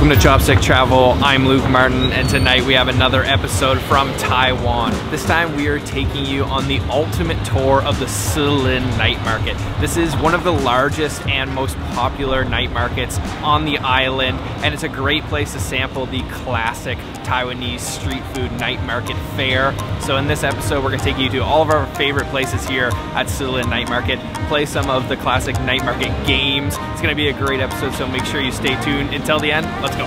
Welcome to Chopstick Travel. I'm Luke Martin, and tonight we have another episode from Taiwan. This time we are taking you on the ultimate tour of the Shilin Night Market. This is one of the largest and most popular night markets on the island, and it's a great place to sample the classic Taiwanese street food night market fare. So in this episode, we're gonna take you to all of our favorite places here at Shilin Night Market, play some of the classic night market games. It's gonna be a great episode, so make sure you stay tuned until the end. Let's go.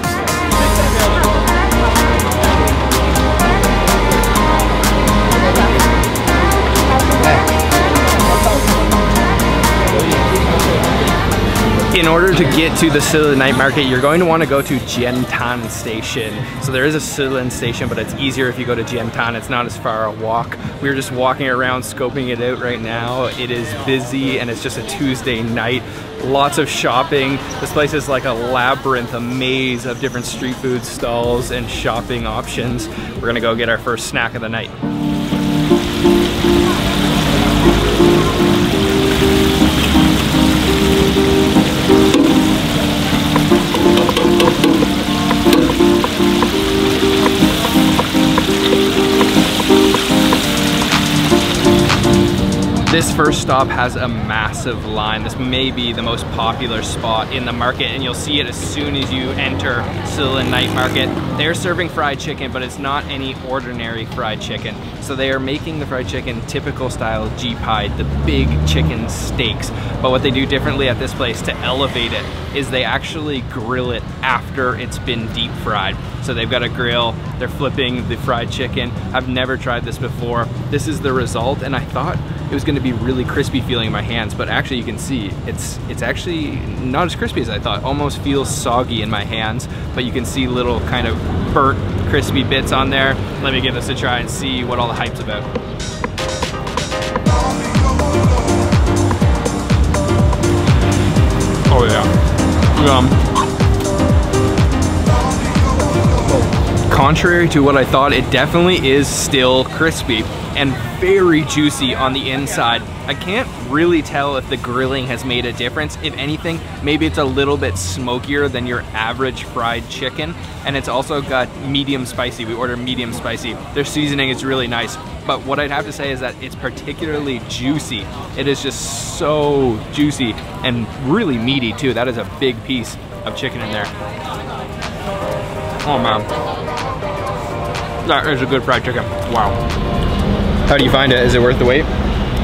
In order to get to the Shilin Night Market, you're going to want to go to Jiantan station. So there is a Shilin station, but it's easier if you go to Jiantan. It's not as far a walk. We're just walking around scoping it out right now. It is busy and it's just a Tuesday night. Lots of shopping. This place is like a labyrinth, a maze of different street food stalls and shopping options. We're gonna go get our first snack of the night. This first stop has a massive line. This may be the most popular spot in the market, and you'll see it as soon as you enter Shilin Night Market. They're serving fried chicken, but it's not any ordinary fried chicken. So they are making the fried chicken typical style Jihe, the big chicken steaks. But what they do differently at this place to elevate it is they actually grill it after it's been deep fried. So they've got a grill, they're flipping the fried chicken. I've never tried this before. This is the result, and I thought it was gonna be really crispy feeling in my hands, but actually you can see it's actually not as crispy as I thought. Almost feels soggy in my hands, but you can see little kind of burnt crispy bits on there. Let me give this a try and see what all the hype's about. Oh yeah. Contrary to what I thought, it definitely is still crispy and very juicy on the inside. I can't really tell if the grilling has made a difference. If anything, maybe it's a little bit smokier than your average fried chicken, and it's also got medium spicy. We ordered medium spicy. Their seasoning is really nice, but what I'd have to say is that it's particularly juicy. It is just so juicy and really meaty too. That is a big piece of chicken in there. Oh man. That is a good fried chicken. Wow. How do you find it? Is it worth the wait?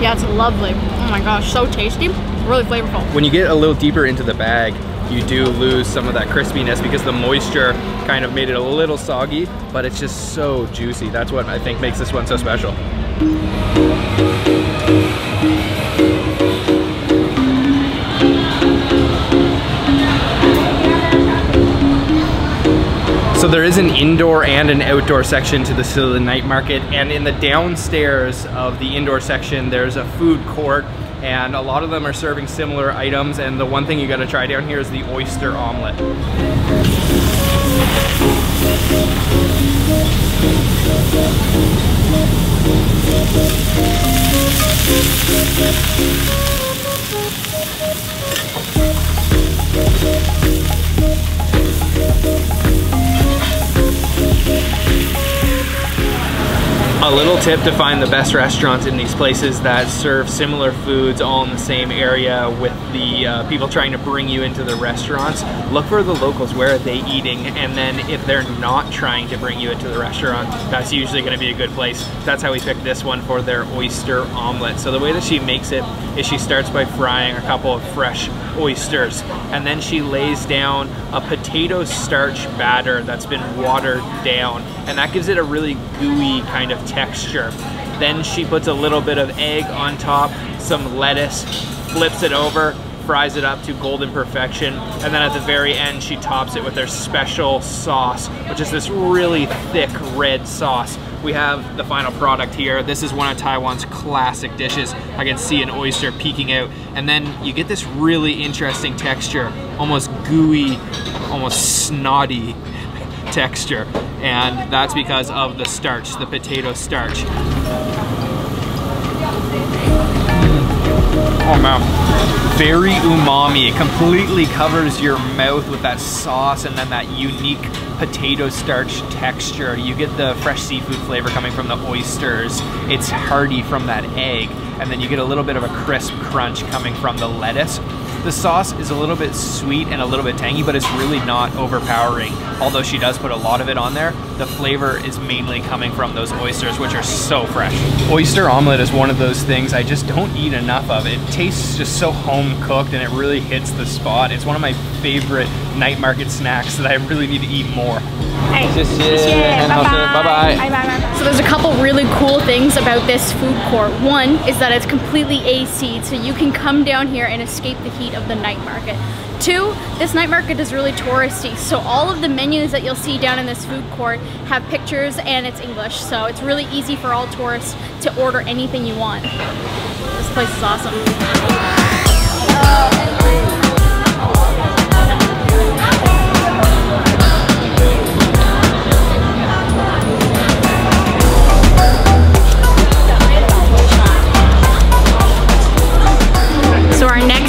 Yeah, it's lovely. Oh my gosh, so tasty. Really flavorful. When you get a little deeper into the bag, you do lose some of that crispiness because the moisture kind of made it a little soggy, but it's just so juicy. That's what I think makes this one so special. So there is an indoor and an outdoor section to the Shilin Night Market, and in the downstairs of the indoor section there's a food court, and a lot of them are serving similar items, and the one thing you gotta try down here is the oyster omelette. A little tip to find the best restaurants in these places that serve similar foods all in the same area with the people trying to bring you into the restaurants. Look for the locals, where are they eating, and then if they're not trying to bring you into the restaurant, that's usually going to be a good place. That's how we picked this one for their oyster omelet. So the way that she makes it is she starts by frying a couple of fresh oysters, and then she lays down a potato starch batter that's been watered down, and that gives it a really gooey kind of texture. Then she puts a little bit of egg on top, some lettuce, flips it over, fries it up to golden perfection, and then at the very end she tops it with their special sauce, which is this really thick red sauce. We have the final product here. This is one of Taiwan's classic dishes. I can see an oyster peeking out, and then you get this really interesting texture, almost gooey, almost snotty texture, and that's because of the starch, the potato starch. Oh man, very umami. It completely covers your mouth with that sauce and then that unique potato starch texture. You get the fresh seafood flavor coming from the oysters. It's hearty from that egg, and then you get a little bit of a crisp crunch coming from the lettuce. The sauce is a little bit sweet and a little bit tangy, but it's really not overpowering. Although she does put a lot of it on there, the flavor is mainly coming from those oysters, which are so fresh. Oyster omelet is one of those things I just don't eat enough of. It tastes just so home cooked and it really hits the spot. It's one of my favorite night market snacks that I really need to eat more. Bye-bye. So there's a couple really cool things about this food court. One is that it's completely AC'd, so you can come down here and escape the heat of the night market. Two, this night market is really touristy, so all of the menus that you'll see down in this food court have pictures and it's English, so it's really easy for all tourists to order anything you want. This place is awesome.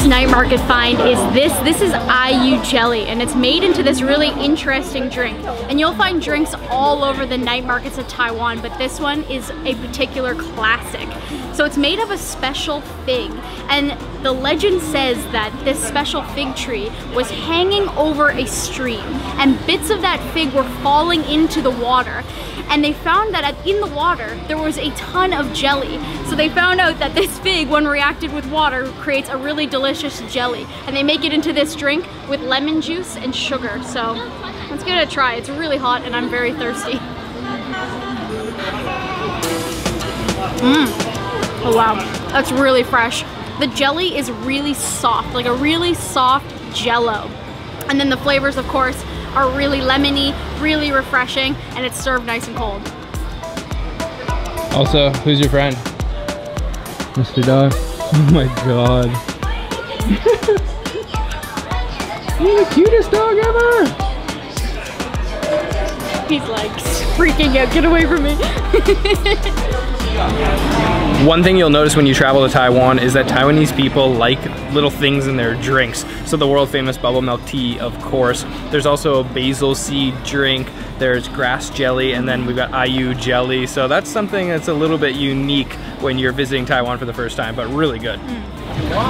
Night market find is this is aiyu jelly, and it's made into this really interesting drink, and you'll find drinks all over the night markets of Taiwan, but this one is a particular classic. So it's made of a special fig, and the legend says that this special fig tree was hanging over a stream, and bits of that fig were falling into the water, and they found that in the water there was a ton of jelly. So they found out that this fig, when reacted with water, creates a really delicious jelly, and they make it into this drink with lemon juice and sugar. So let's give it a try. It's really hot and I'm very thirsty. Oh wow, that's really fresh. The jelly is really soft, like a really soft jello. And then the flavors, of course, are really lemony, really refreshing, and it's served nice and cold. Also, who's your friend? Mr. Dog. Oh my god. You're the cutest dog ever! He's like freaking out, get away from me. One thing you'll notice when you travel to Taiwan is that Taiwanese people like little things in their drinks. So the world famous bubble milk tea, of course. There's also a basil seed drink, there's grass jelly, and then we've got aiyu jelly. So that's something that's a little bit unique when you're visiting Taiwan for the first time, but really good.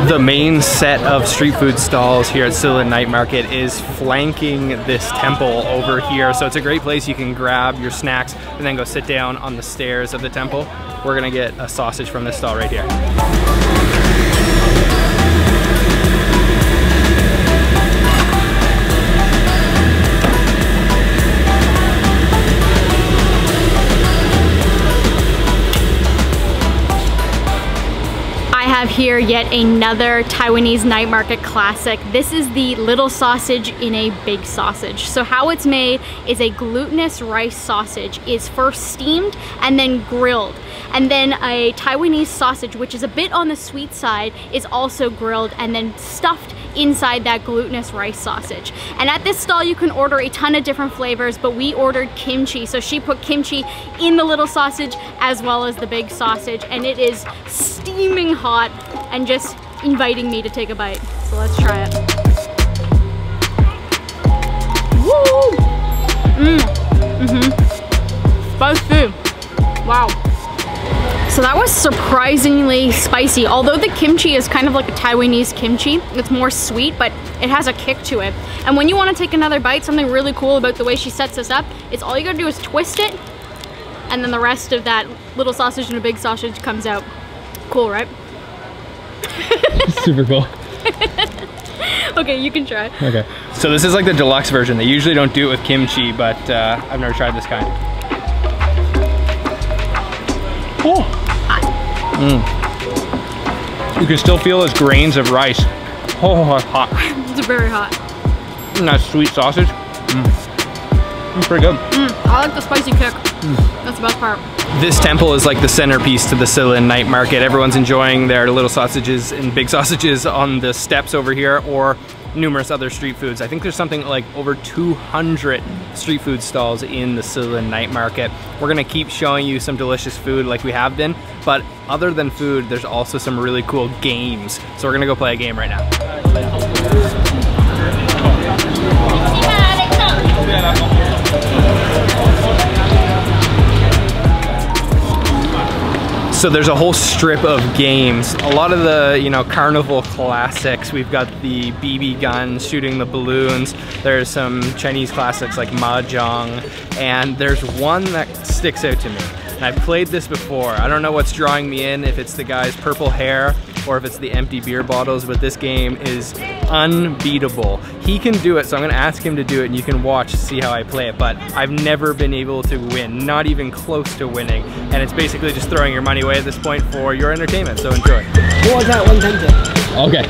The main set of street food stalls here at Shilin Night Market is flanking this temple over here. So it's a great place you can grab your snacks and then go sit down on the stairs of the temple. We're gonna get a sausage from this stall right here. I have here yet another Taiwanese night market classic. This is the little sausage in a big sausage. So how it's made is a glutinous rice sausage is first steamed and then grilled. And then a Taiwanese sausage, which is a bit on the sweet side, is also grilled and then stuffed inside that glutinous rice sausage. And at this stall you can order a ton of different flavors, but we ordered kimchi. So she put kimchi in the little sausage as well as the big sausage, and it is steaming hot and just inviting me to take a bite. So let's try it. Woo! Spicy. Wow. So that was surprisingly spicy. Although the kimchi is kind of like a Taiwanese kimchi, it's more sweet, but it has a kick to it. And when you want to take another bite, something really cool about the way she sets this up is all you gotta do is twist it, and then the rest of that little sausage and a big sausage comes out. Cool, right? Super cool. Okay, you can try. Okay. So this is like the deluxe version. They usually don't do it with kimchi, but I've never tried this kind. Oh! You can still feel those grains of rice. Oh, it's hot. It's very hot. And that sweet sausage. It's pretty good. I like the spicy kick. That's the best part. This temple is like the centerpiece to the Shilin Night Market. Everyone's enjoying their little sausages and big sausages on the steps over here, or numerous other street foods. I think there's something like over 200 street food stalls in the Shilin Night Market. We're gonna keep showing you some delicious food like we have been, but other than food, there's also some really cool games. So we're gonna go play a game right now. So there's a whole strip of games. A lot of the, you know, carnival classics. We've got the BB guns, shooting the balloons. There's some Chinese classics like Mahjong. And there's one that sticks out to me. And I've played this before. I don't know what's drawing me in, if it's the guy's purple hair or if it's the empty beer bottles, but this game is unbeatable. He can do it, so I'm gonna ask him to do it and you can watch to see how I play it, but I've never been able to win, not even close to winning. And it's basically just throwing your money away at this point for your entertainment, so enjoy. Okay.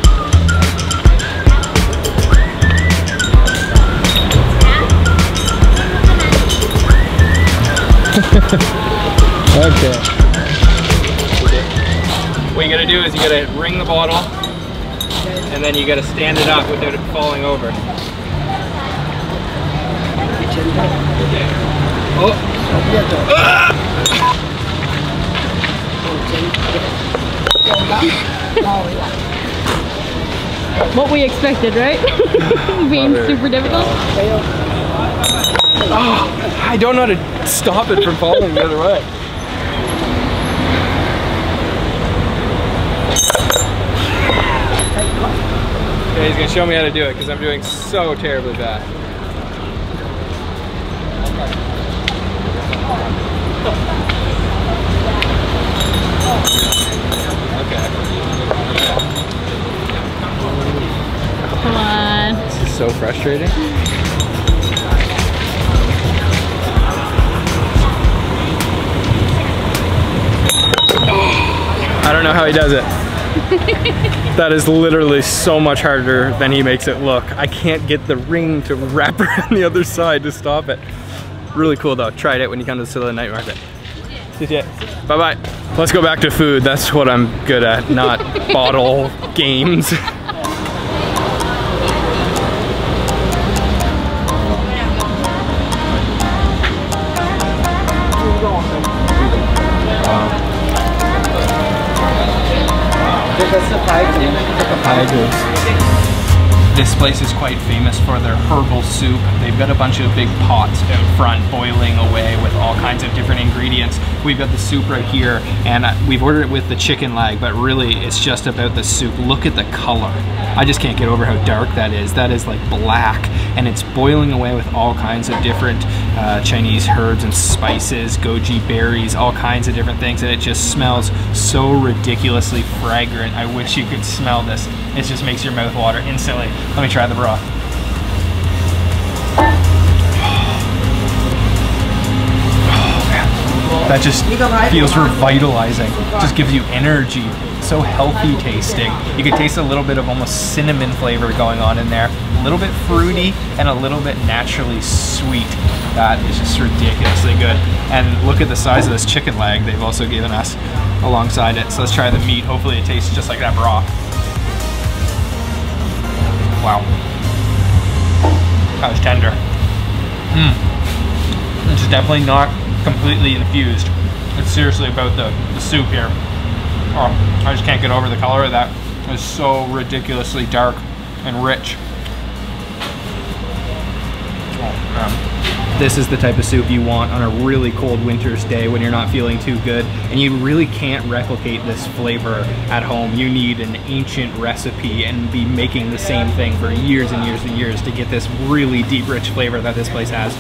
Okay. What you gotta do is you gotta ring the bottle and then you gotta stand it up without it falling over. Oh! What we expected, right? Being super difficult. Oh, I don't know how to stop it from falling the other way. Okay, he's gonna show me how to do it because I'm doing so terribly bad. Okay. Come on. This is so frustrating. I don't know how he does it. That is literally so much harder than he makes it look. I can't get the ring to wrap around the other side to stop it. Really cool though. Try it when you come to the Shilin Night Market. Bye-bye. Let's go back to food. That's what I'm good at, not bottle games. This place is quite famous for their herbal soup. They've got a bunch of big pots out front boiling away with all kinds of different ingredients. We've got the soup right here, and we've ordered it with the chicken leg, but really it's just about the soup. Look at the color. I just can't get over how dark that is. That is like black, and it's boiling away with all kinds of different Chinese herbs and spices, goji berries, all kinds of different things, and it just smells so ridiculously fragrant. I wish you could smell this. It just makes your mouth water instantly. Let me try the broth. That just feels revitalizing. Just gives you energy. So healthy tasting. You can taste a little bit of almost cinnamon flavor going on in there. A little bit fruity and a little bit naturally sweet. That is just ridiculously good. And look at the size of this chicken leg they've also given us alongside it. So let's try the meat. Hopefully it tastes just like that broth. Wow. That was tender. It's definitely not completely infused. It's seriously about the soup here. Oh, I just can't get over the color of that. It's so ridiculously dark and rich. Oh, man. This is the type of soup you want on a really cold winter's day when you're not feeling too good, and you really can't replicate this flavor at home. You need an ancient recipe and be making the same thing for years and years and years to get this really deep, rich flavor that this place has.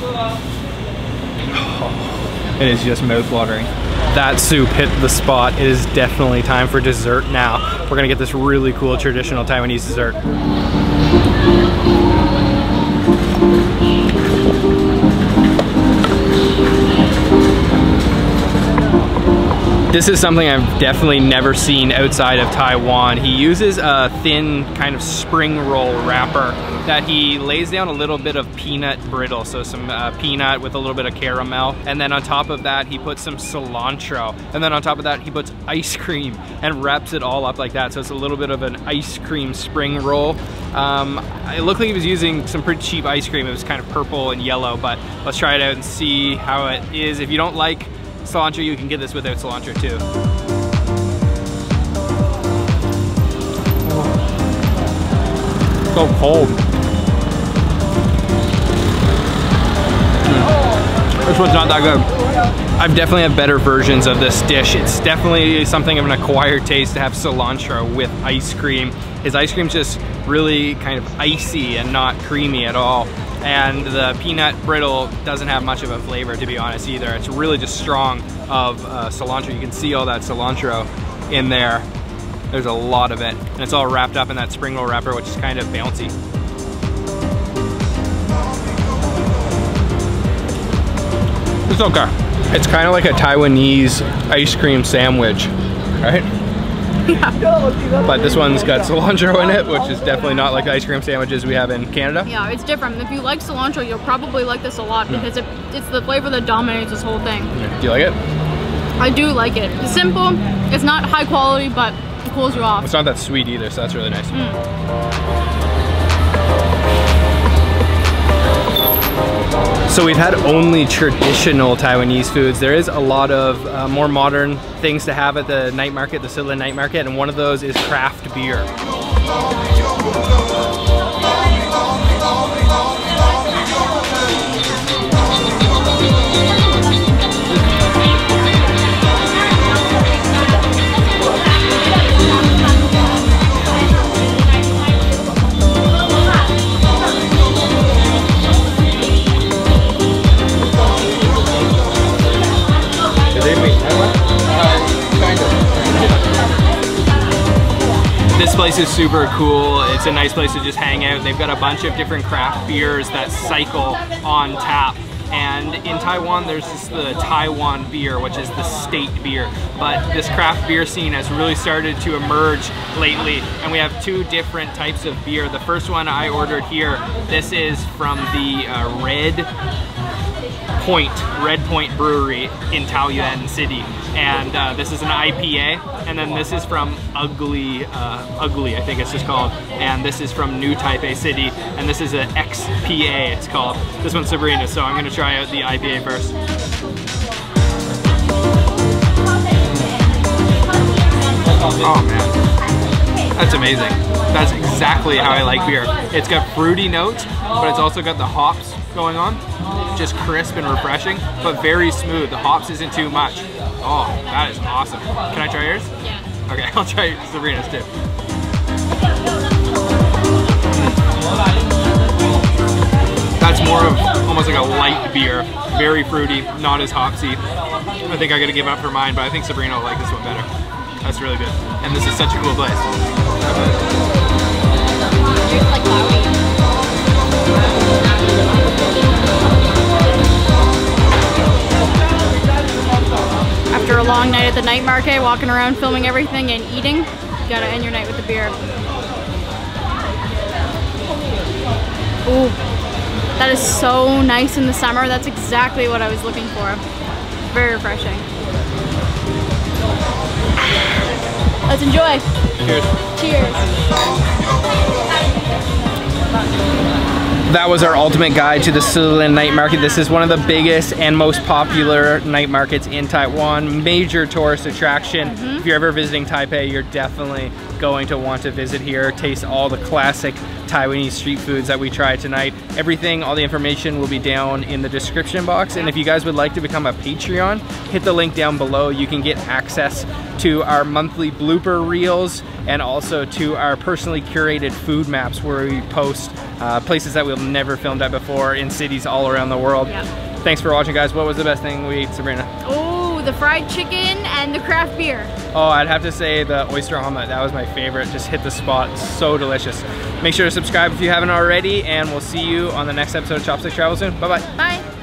Oh, it is just mouth-watering. That soup hit the spot. It is definitely time for dessert now. We're gonna get this really cool traditional Taiwanese dessert. This is something I've definitely never seen outside of Taiwan. He uses a thin kind of spring roll wrapper that he lays down a little bit of peanut brittle, so some peanut with a little bit of caramel, and then on top of that he puts some cilantro, and then on top of that he puts ice cream and wraps it all up like that, so it's a little bit of an ice cream spring roll. It looked like he was using some pretty cheap ice cream. It was kind of purple and yellow, but let's try it out and see how it is. If you don't like cilantro, you can get this without cilantro too. So cold. This one's not that good. I've definitely had better versions of this dish. It's definitely something of an acquired taste to have cilantro with ice cream. His ice cream's just really kind of icy and not creamy at all. And the peanut brittle doesn't have much of a flavor, to be honest, either. It's really just strong of cilantro. You can see all that cilantro in there. There's a lot of it. And it's all wrapped up in that spring roll wrapper, which is kind of bouncy. It's okay. It's kind of like a Taiwanese ice cream sandwich, right? Yeah. But this one's got cilantro in it, which is definitely not like the ice cream sandwiches we have in Canada. Yeah, it's different. If you like cilantro, you'll probably like this a lot because it's the flavor that dominates this whole thing. Do you like it? I do like it. It's simple. It's not high quality, but it cools you off. It's not that sweet either, so that's really nice. So we've had only traditional Taiwanese foods. There is a lot of more modern things to have at the night market, the Shilin Night Market, and one of those is craft beer. This place is super cool. It's a nice place to just hang out. They've got a bunch of different craft beers that cycle on tap. And in Taiwan, there's just the Taiwan beer, which is the state beer. But this craft beer scene has really started to emerge lately. And we have two different types of beer. The first one I ordered here, this is from the Red Point Brewery in Taoyuan City, and this is an IPA, and then this is from Ugly, I think it's just called, and this is from New Taipei City, and this is an XPA, it's called. This one's Sabrina, so I'm gonna try out the IPA first. Oh man, that's amazing. That's exactly how I like beer. It's got fruity notes, but it's also got the hops going on. Just crisp and refreshing, but very smooth. The hops isn't too much. Oh, that is awesome. Can I try yours? Yeah. Okay, I'll try Sabrina's too. That's more of almost like a light beer. Very fruity, not as hopsy. I think I gotta give up for mine, but I think Sabrina will like this one better. That's really good. And this is such a cool place. After a long night at the night market, walking around filming everything and eating, you gotta end your night with the beer. Ooh, that is so nice in the summer. That's exactly what I was looking for. Very refreshing. Let's enjoy. Cheers. Cheers. That was our ultimate guide to the Shilin Night Market. This is one of the biggest and most popular night markets in Taiwan. Major tourist attraction. If you're ever visiting Taipei, you're definitely going to want to visit here. Taste all the classic Taiwanese street foods that we tried tonight. Everything, all the information will be down in the description box. And if you guys would like to become a Patreon, hit the link down below. You can get access to our monthly blooper reels and also to our personally curated food maps where we post places that we've never filmed at before in cities all around the world. Yep. Thanks for watching, guys. What was the best thing we ate, Sabrina? Oh, the fried chicken and the craft beer. Oh, I'd have to say the oyster omelette. That was my favorite. Just hit the spot. So delicious. Make sure to subscribe if you haven't already, and we'll see you on the next episode of Chopstick Travel soon. Bye-bye. Bye.